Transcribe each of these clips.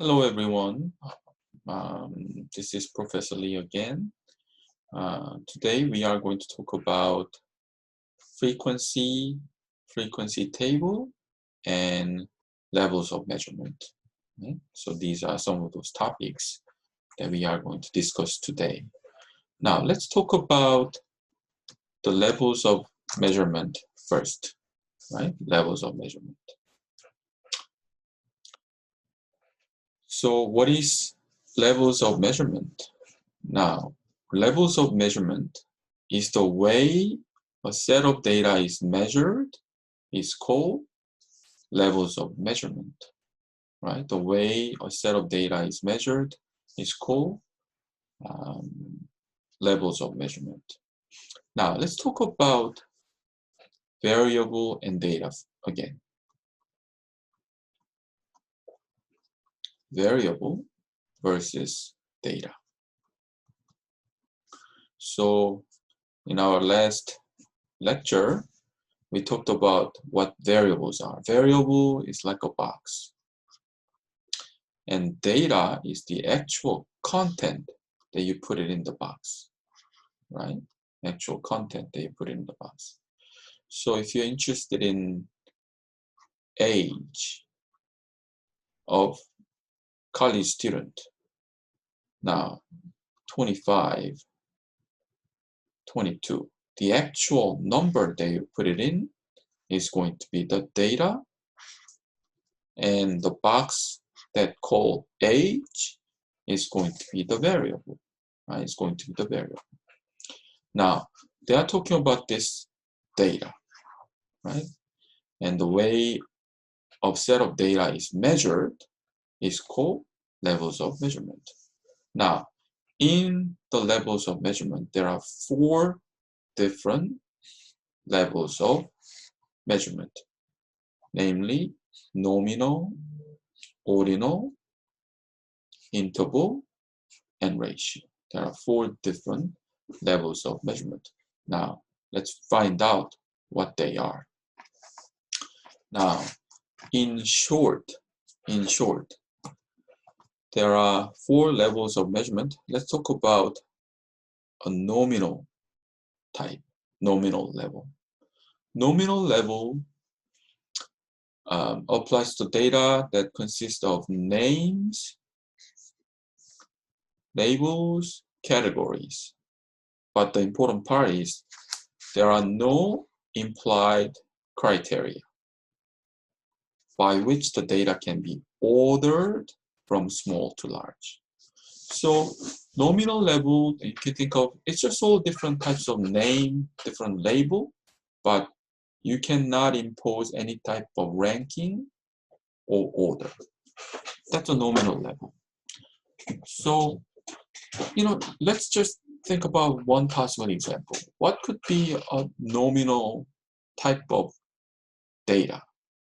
Hello everyone, this is Professor Lee again. Today we are going to talk about frequency table, and levels of measurement. Okay? So these are some of those topics that we are going to discuss today. Now let's talk about the levels of measurement first, right? Levels of measurement. So what is levels of measurement? Now, levels of measurement is the way a set of data is measured is called levels of measurement, right? The way a set of data is measured is called levels of measurement. Now, let's talk about variable and data again. Variable versus data. So in our last lecture, we talked about what variables are. Variable is like a box. And data is the actual content that you put it in the box, right? Actual content that you put in the box. So if you're interested in age of college student, now 25, 22, the actual number that you put it in is going to be the data, and the box that called age is going to be the variable, right? It's going to be the variable. Now, they are talking about this data, right? And the way a set of data is measured is called levels of measurement. Now, in the levels of measurement, there are 4 different levels of measurement, namely nominal, ordinal, interval, and ratio. There are 4 different levels of measurement. Now, let's find out what they are. Now, in short, there are 4 levels of measurement. Let's talk about a nominal type, nominal level. Nominal level applies to data that consist of names, labels, categories. But the important part is there are no implied criteria by which the data can be ordered from small to large. So nominal level, you can think of, it's just all different types of name, different label, but you cannot impose any type of ranking or order. That's a nominal level. So, let's just think about one possible example. What could be a nominal type of data?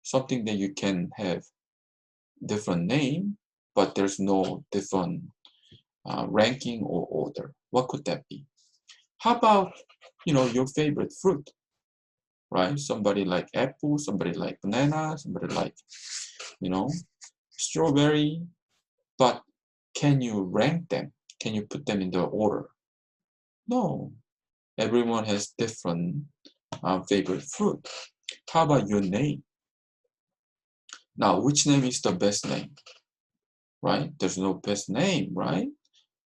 Something that you can have different name, but there's no different ranking or order. What could that be? How about, your favorite fruit, right? Somebody like apple, somebody like banana, somebody like, strawberry. But can you rank them? Can you put them in the order? No. Everyone has different favorite fruit. How about your name? Now, which name is the best name? Right? There's no best name, right?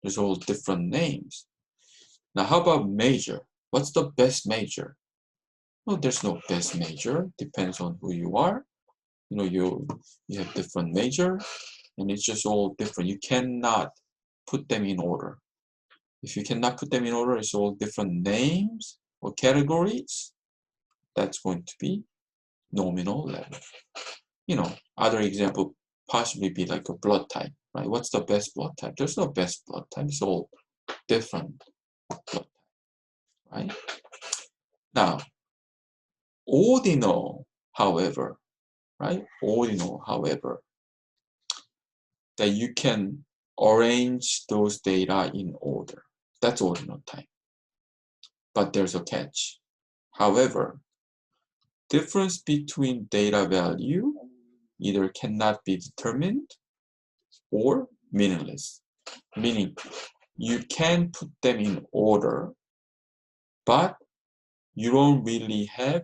There's all different names. Now, how about major? What's the best major? Well, there's no best major. Depends on who you are. You have different major, and it's just all different. You cannot put them in order. If you cannot put them in order, it's all different names or categories. That's going to be nominal level. Other example possibly be like a blood type, right? What's the best blood type? There's no best blood type. It's all different blood type, right? Now, ordinal, however, right? Ordinal, however, that you can arrange those data in order. That's ordinal type. But there's a catch. However, difference between data value either cannot be determined or meaningless. Meaning, you can put them in order, but you don't really have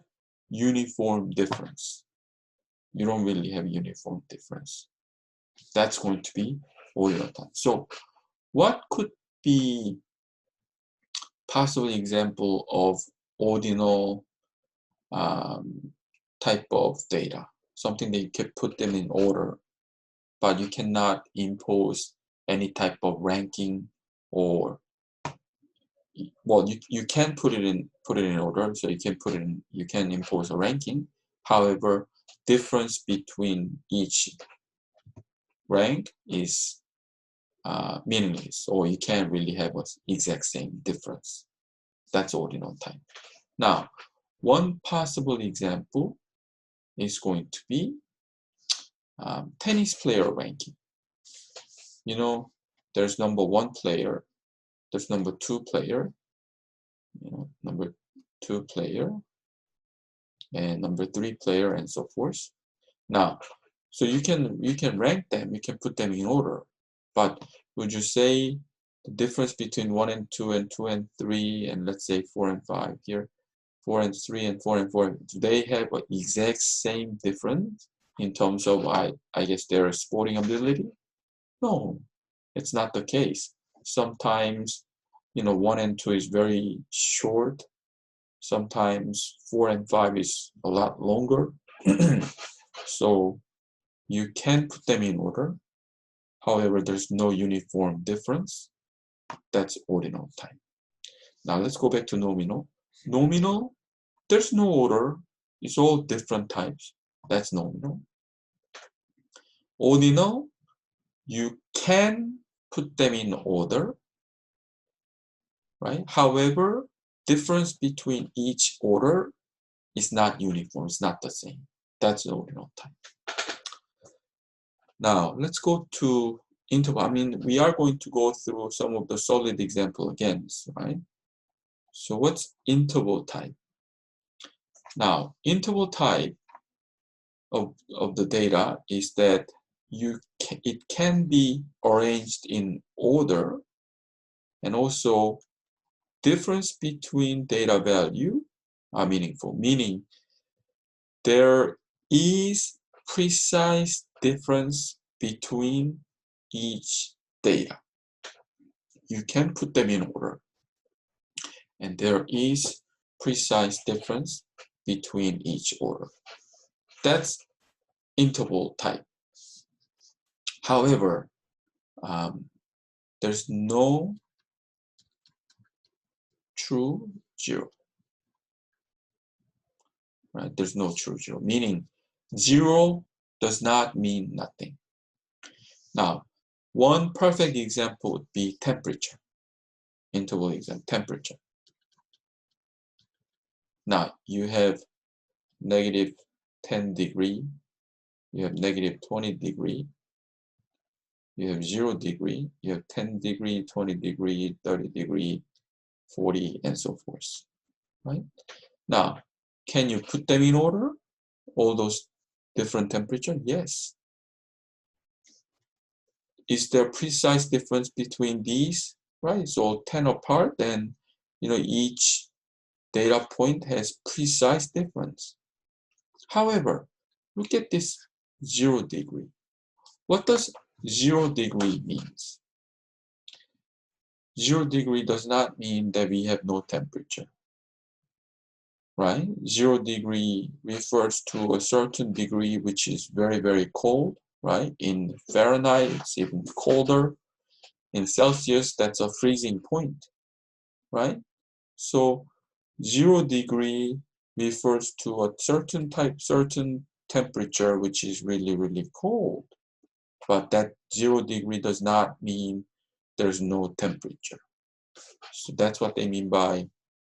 uniform difference. You don't really have uniform difference. That's going to be ordinal type. So what could be possible example of ordinal type of data? Something that you can put them in order, but you cannot impose any type of ranking, or well, you can put it in order, so you can impose a ranking. However, difference between each rank is meaningless, or you can't really have an exact same difference. That's ordinal type. Now, one possible example is going to be tennis player ranking. You know, there's number 1 player, there's number 2 player, number 2 player, and number 3 player, and so forth. Now, so you can rank them, you can put them in order, but would you say the difference between 1 and 2 and 2 and 3, and let's say 4 and 5 here, 4 and 3 and 4 and 4, do they have an exact same difference in terms of, I guess, their sporting ability? No, it's not the case. Sometimes, 1 and 2 is very short. Sometimes 4 and 5 is a lot longer. So you can put them in order. However, there's no uniform difference. That's ordinal type. Now let's go back to nominal. Nominal, there's no order. It's all different types. That's nominal. Ordinal, you can put them in order, right? However, difference between each order is not uniform. It's not the same. That's the ordinal type. Now, let's go to interval. I mean, we are going to go through some of the solid example again, right? So what's interval type? Now, interval type of the data is that it can be arranged in order, and also difference between data value are meaningful, meaning there is precise difference between each data. You can put them in order, and there is precise difference between each order. That's interval type. However, there's no true zero, right? There's no true zero, meaning 0 does not mean nothing. Now, one perfect example would be temperature. Interval example, temperature. Now, you have negative 10 degree, you have negative 20 degree, you have 0 degree, you have 10 degree, 20 degree, 30 degree, 40, and so forth, right? Now, can you put them in order? All those different temperatures? Yes. Is there precise difference between these, right? So 10 apart, then each data point has precise difference. However, look at this 0 degree. What does 0 degree means? 0 degree does not mean that we have no temperature, right? 0 degree refers to a certain degree which is very, very cold, right? In Fahrenheit, it's even colder. In Celsius, that's a freezing point, right? So 0 degree refers to a certain temperature which is really, really cold. But that 0 degree does not mean there's no temperature. So that's what they mean by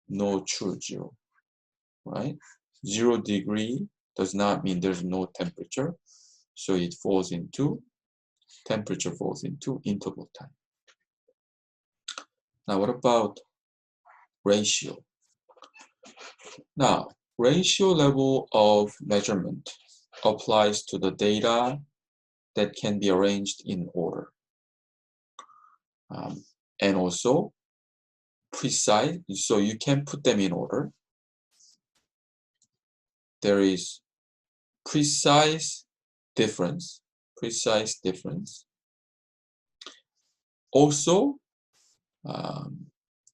no true zero, right? 0 degree does not mean there's no temperature. So it falls into, temperature falls into interval time. Now what about ratio? Now, ratio level of measurement applies to the data that can be arranged in order. And also precise, so you can put them in order. There is precise difference. Also,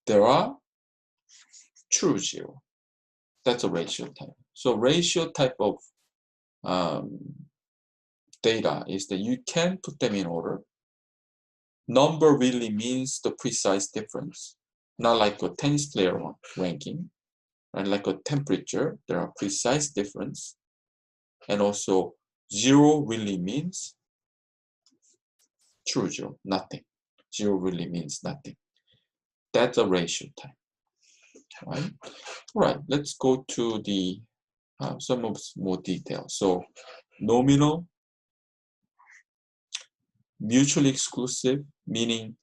there are true zero. That's a ratio type. So ratio type of data is that you can put them in order. Number really means the precise difference, not like a tennis player ranking, and like a temperature, there are precise difference. And also zero really means true zero, nothing. Zero really means nothing. That's a ratio type. Right? All right, let's go to the some of more details. So nominal, mutually exclusive, meaning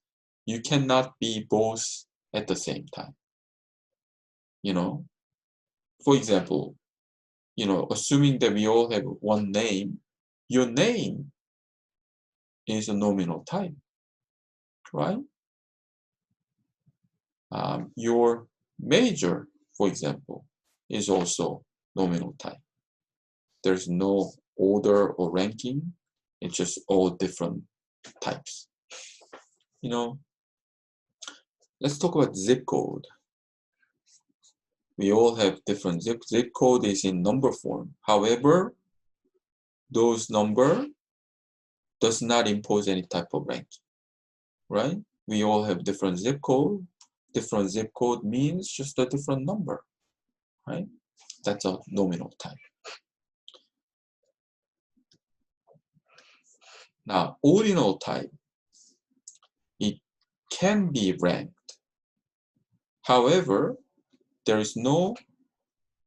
you cannot be both at the same time. You know, for example, you know, assuming that we all have one name, your name is a nominal type, right? Your major, for example, is also nominal type. There's no order or ranking. It's just all different types. You know, let's talk about zip code. We all have different zip code is in number form. However, those number does not impose any type of ranking, right? We all have different zip code. Different zip code means just a different number, right? That's a nominal type. Now, ordinal type, it can be ranked. However, there is no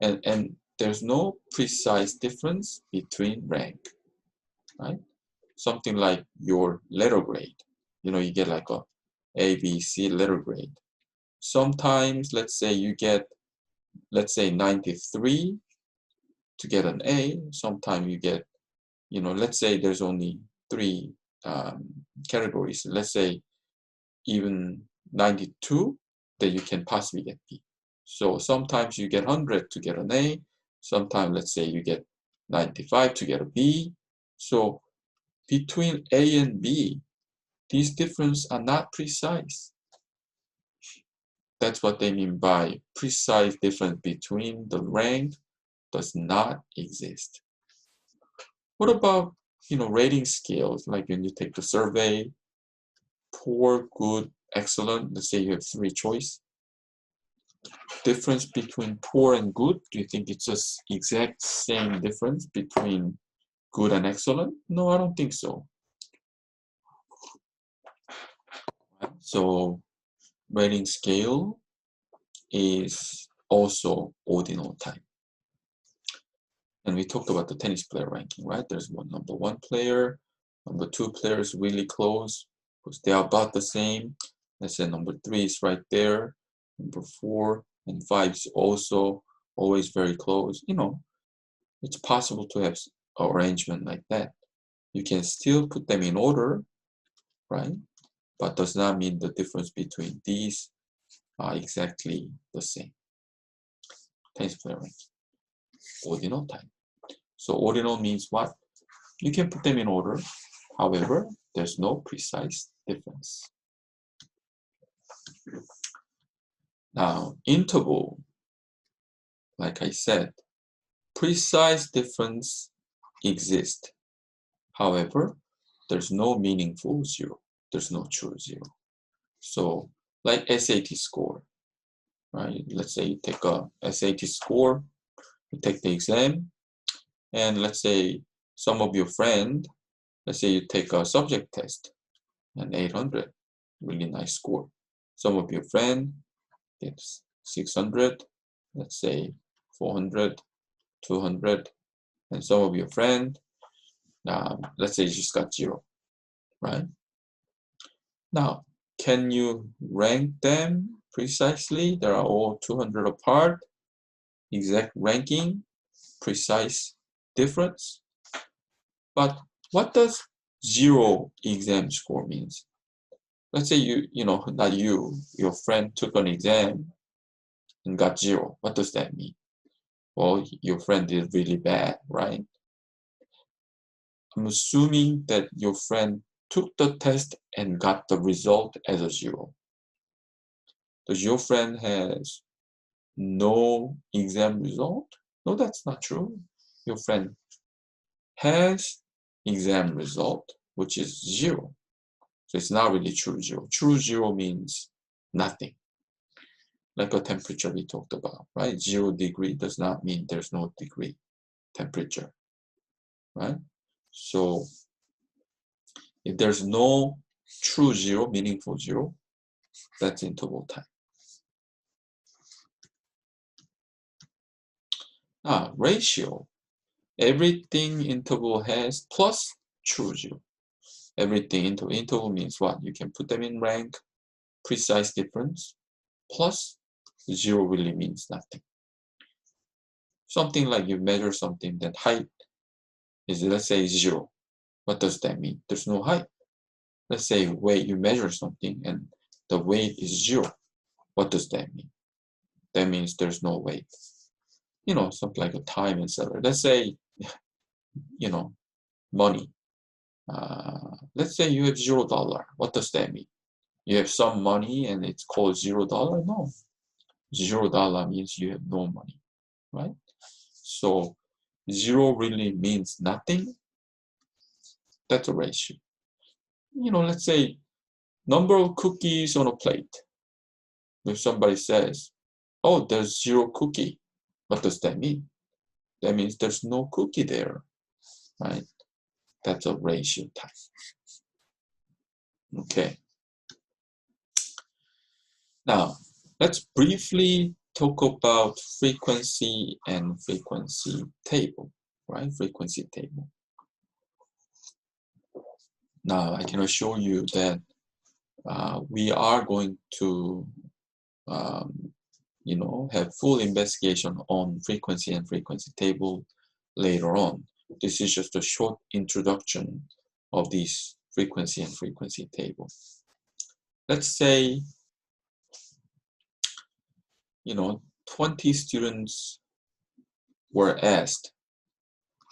and there's no precise difference between rank, right? Something like your letter grade. You know, you get like A, B, C letter grade. Sometimes, let's say you get, let's say 93 to get an A. Sometimes you get, you know, let's say there's only 3 categories. Let's say even 92 that you can possibly get B. So sometimes you get 100 to get an A. Sometimes, let's say you get 95 to get a B. So between A and B, these differences are not precise. That's what they mean by precise difference between the rank does not exist. What about, you know, rating scales, like when you take the survey, poor, good, excellent, let's say you have 3 choice. Difference between poor and good, do you think it's just exact same difference between good and excellent? No, I don't think so. So rating scale is also ordinal type. And we talked about the tennis player ranking, right? There's number 1 player, number 2 player is really close because they are about the same. Let's say number 3 is right there. Number 4 and 5 is also always very close. You know, it's possible to have an arrangement like that. You can still put them in order, right? But does not mean the difference between these are exactly the same. Tennis player ranking. Ordinal type. So ordinal means what? You can put them in order. However, there's no precise difference. Now, interval, like I said, precise difference exists. However, there's no meaningful zero. There's no true zero. So, like SAT score, right? Let's say you take a SAT score, you take the exam, and let's say some of your friend, let's say you take a subject test, and 800, really nice score. Some of your friend gets 600, let's say 400, 200, and some of your friend, let's say you just got 0, right? Now, can you rank them precisely? They are all 200 apart, exact ranking, precise difference. But what does zero exam score means. Let's say not you, your friend took an exam and got zero. What does that mean? Well, your friend did really bad, right? I'm assuming that your friend took the test and got the result as a zero. Does your friend has no exam result? No, that's not true. Your friend has exam result, which is zero. So it's not really true zero. True zero means nothing. Like a temperature we talked about, right? 0 degree does not mean there's no degree temperature, right? So if there's no true zero, meaningful zero, that's interval time. Ratio. Everything interval has plus true zero. Everything interval means what? You can put them in rank, precise difference, plus zero really means nothing. Something like you measure something, that height is, let's say, zero. What does that mean? There's no height. Let's say weight, you measure something and the weight is zero. What does that mean? That means there's no weight. Something like a time and salary. Let's say, money. Let's say you have $0. What does that mean? You have some money and it's called $0? No. $0 means you have no money, right? So zero really means nothing. That's a ratio. Let's say number of cookies on a plate. If somebody says, oh, there's 0 cookie, what does that mean? That means there's no cookie there, right? That's a ratio type. Okay. Now, let's briefly talk about frequency and frequency table, right? Frequency table. Now, I can assure you that we are going to have full investigation on frequency and frequency table later on. This is just a short introduction of this frequency and frequency table. Let's say, 20 students were asked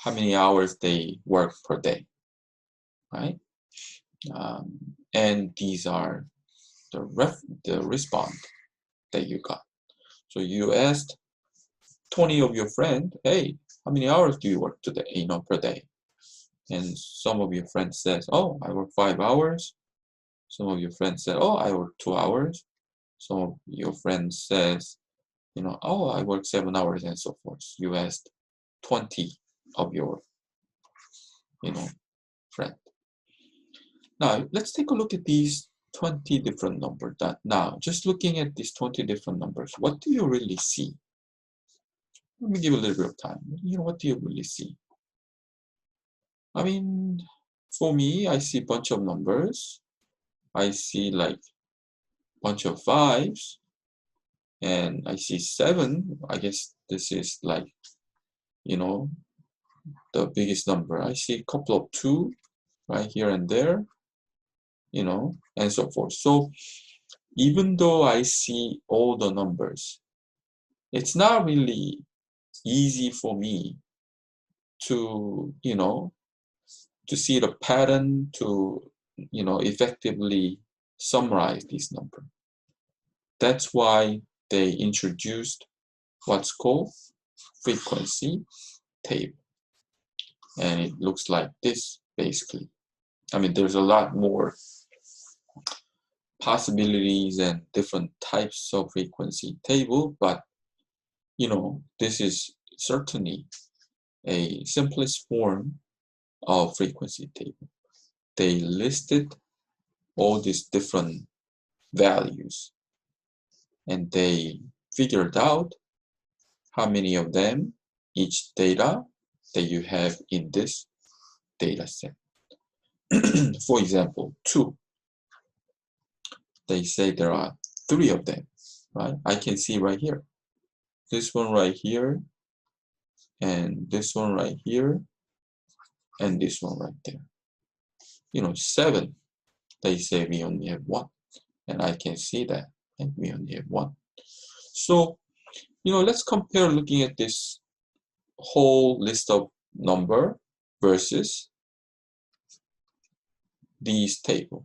how many hours they work per day, right? And these are the response that you got. So you asked 20 of your friends, hey, how many hours do you work today, per day? And some of your friends says, oh, I work 5 hours. Some of your friends said, oh, I work 2 hours. Some of your friends says, oh, I work 7 hours and so forth. You asked 20 of your, friend. Now, let's take a look at these 20 different numbers. Now, just looking at these 20 different numbers, what do you really see? Let me give a little bit of time. What do you really see? I mean, for me, I see a bunch of numbers. I see like a bunch of 5s. And I see 7. I guess this is like, the biggest number. I see a couple of 2 right here and there, and so forth. So even though I see all the numbers, it's not really easy for me to, to see the pattern, to, effectively summarize this number. That's why they introduced what's called frequency table. And it looks like this, basically. I mean, there's a lot more possibilities and different types of frequency table, but, this is certainly a simplest form of frequency table. They listed all these different values and they figured out how many of them, each data that you have in this data set. For example, 2. They say there are 3 of them, right? I can see right here. This one right here, and this one right here, and this one right there. 7, they say we only have 1. And I can see that, and we only have 1. So, let's compare looking at this whole list of number versus these table.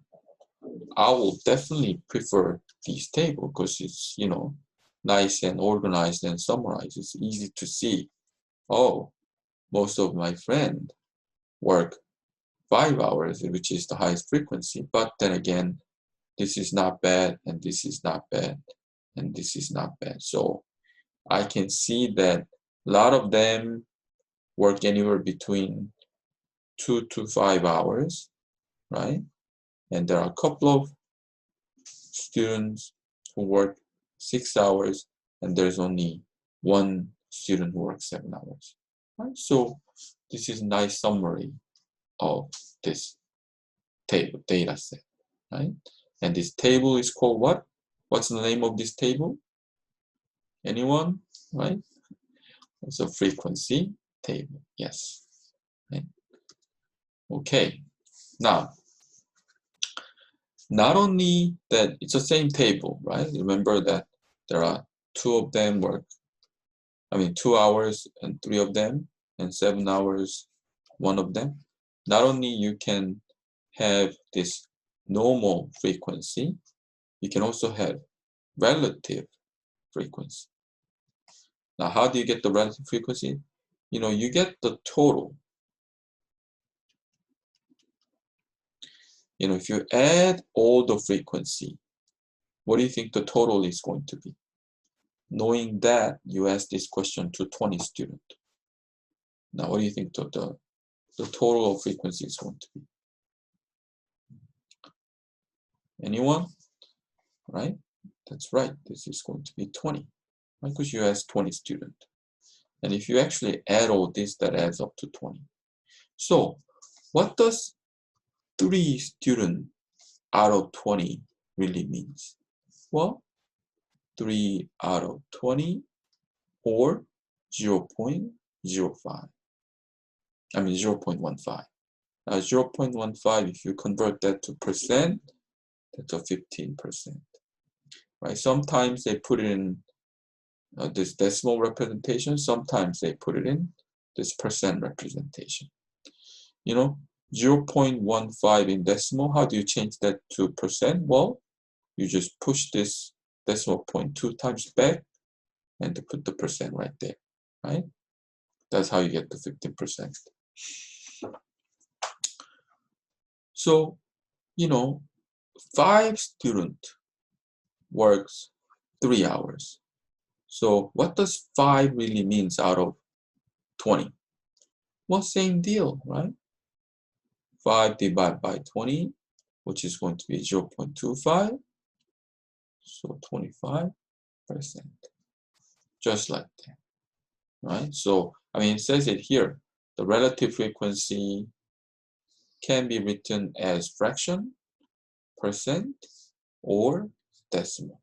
I will definitely prefer these table because it's, nice and organized and summarized. It's easy to see. Oh, most of my friends work 5 hours, which is the highest frequency. But then again, this is not bad, and this is not bad, and this is not bad. So I can see that a lot of them work anywhere between 2 to 5 hours, right? And there are a couple of students who work 6 hours, and there's only one student who works 7 hours, right? So this is a nice summary of this table data set, right? And this table is called what? What's the name of this table? Anyone? Right? It's a frequency table. Yes. Right? Okay. Now, not only that it's the same table, right? Remember that there are 2 of them 2 hours and 3 of them, and 7 hours, 1 of them. Not only you can have this normal frequency, you can also have relative frequency. Now, how do you get the relative frequency? You get the total. If you add all the frequency, what do you think the total is going to be? Knowing that you asked this question to 20 students. Now, what do you think the total of frequency is going to be? Anyone? Right? That's right. This is going to be 20, right? Because you asked 20 students. And if you actually add all this, that adds up to 20. So, what does 3 students out of 20 really means? Well, 3 out of 20 or 0.05. 0.15. Now 0.15, if you convert that to percent, that's a 15%. Right? Sometimes they put it in this decimal representation. Sometimes they put it in this percent representation. 0.15 in decimal, how do you change that to percent? Well, you just push this decimal point 2 times back and to put the percent right there, right? That's how you get the 15%. So, 5 students works 3 hours. So what does 5 really means out of 20? Well, same deal, right? 5 divided by 20, which is going to be 0.25. So 25%. Just like that, right? So, it says it here. The relative frequency can be written as fraction, percent, or decimal.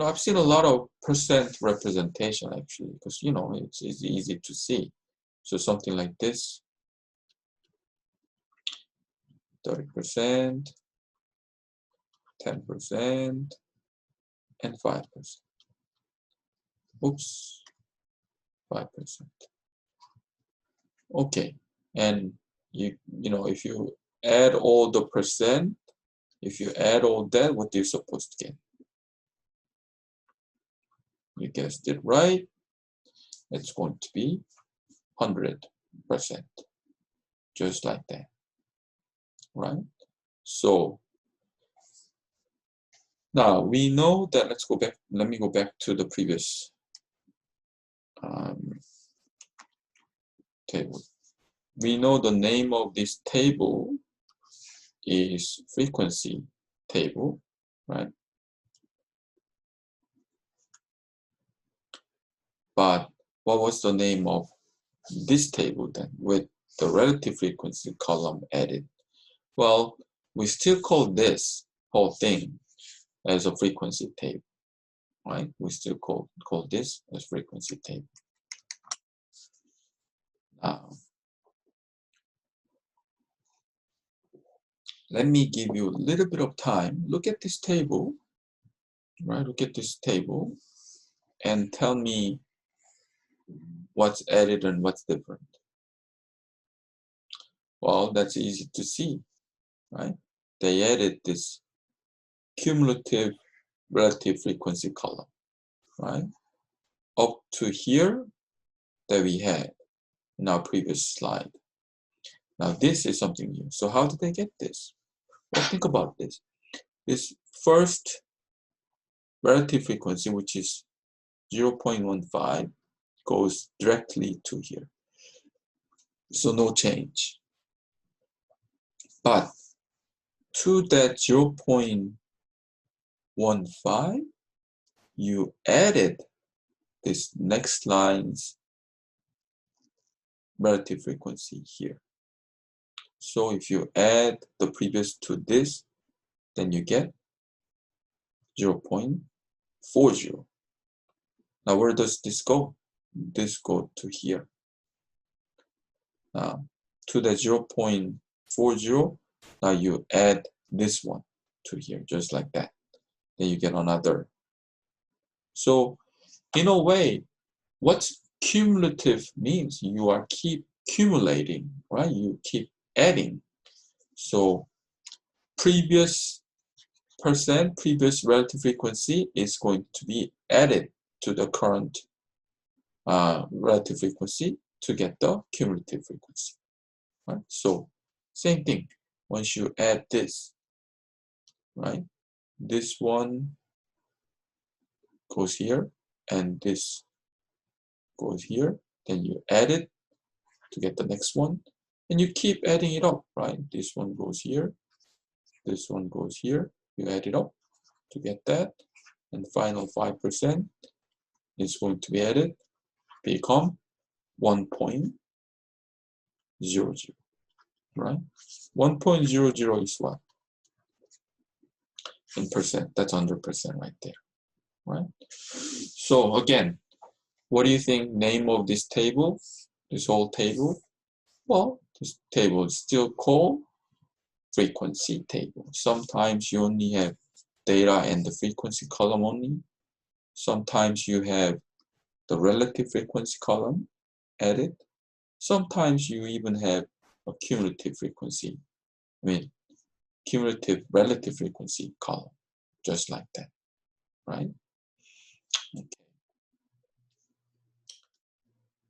I've seen a lot of percent representation actually, because it's easy to see. So something like this, 30%, 10%, and 5%. Oops, 5%. Okay, and if you add all the percent, if you add all that, what are you supposed to get? You guessed it right. It's going to be 100%, just like that, right? So now we know that. Let's go back. Let me go back to the previous table. We know the name of this table is frequency table, right? But what was the name of this table then with the relative frequency column added? Well, we still call this whole thing as a frequency table, right? We still call this as frequency table. Now, let me give you a little bit of time. Look at this table, right? Look at this table and tell me what's added and what's different. Well, that's easy to see, right? They added this cumulative relative frequency column, right? Up to here that we had in our previous slide. Now this is something new. So how did they get this? Well, think about this. This first relative frequency, which is 0.15, goes directly to here. So no change. But to that 0.15, you added this next line's relative frequency here. So if you add the previous to this, then you get 0.40. Now where does this go? This goes to here. Now to the 0.40, now you add this one to here, just like that. Then you get another. So in a way, what cumulative means, you are keep accumulating, right? You keep adding. So previous relative frequency is going to be added to the current relative frequency to get the cumulative frequency, right? So same thing, once you add this, right? This one goes here and this goes here, then you add it to get the next one, and you keep adding it up, right? This one goes here, this one goes here, you add it up to get that, and the final 5% is going to be added, become 1.00, right? 1.00 is what? In percent, that's 100% right there, right? So again, what do you think name of this table, this whole table? Well, this table is still called frequency table. Sometimes you only have data and the frequency column only. Sometimes you have the relative frequency column added. Sometimes you even have a cumulative frequency, cumulative relative frequency column, just like that, right? Okay.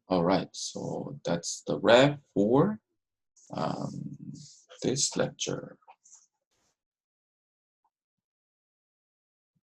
All right, so that's the wrap for this lecture.